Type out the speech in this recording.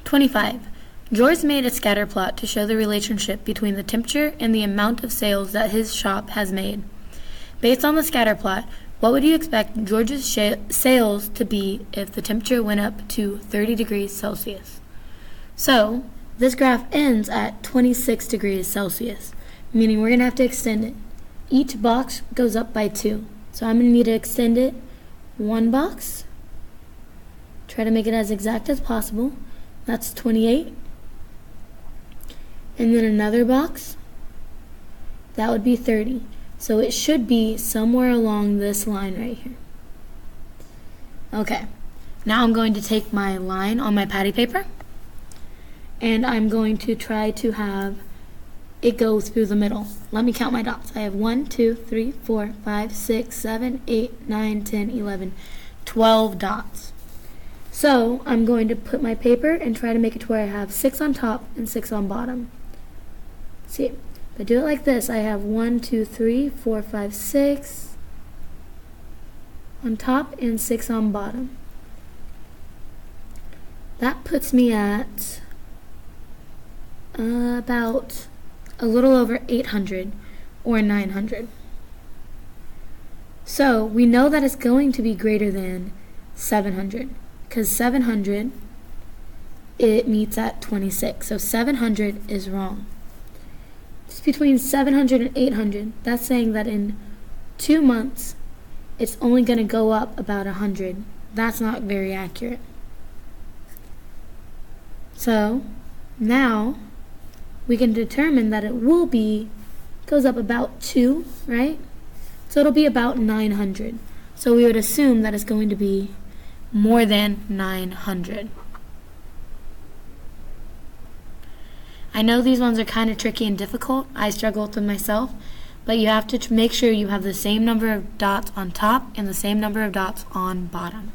25. George made a scatter plot to show the relationship between the temperature and the amount of sales that his shop has made. Based on the scatter plot, what would you expect George's sales to be if the temperature went up to 30 degrees Celsius? So, this graph ends at 26 degrees Celsius, meaning we're going to have to extend it. Each box goes up by 2. So I'm going to need to extend it 1 box. Try to make it as exact as possible. That's 28. And then another box. That would be 30. So it should be somewhere along this line right here. Okay. Now I'm going to take my line on my patty paper, and I'm going to try to have it go through the middle. Let me count my dots. I have 1, 2, 3, 4, 5, 6, 7, 8, 9, 10, 11, 12 dots. So I'm going to put my paper and try to make it to where I have 6 on top and 6 on bottom. See, if I do it like this, I have 1, 2, 3, 4, 5, 6 on top and 6 on bottom. That puts me at about a little over 800 or 900. So we know that it's going to be greater than 700 because 700, it meets at 26. So 700 is wrong. It's between 700 and 800. That's saying that in 2 months, it's only going to go up about 100. That's not very accurate. So now we can determine that it will be, goes up about 2, right? So it'll be about 900. So we would assume that it's going to be more than 900. I know these ones are kind of tricky and difficult. I struggle with them myself, but you have to make sure you have the same number of dots on top and the same number of dots on bottom.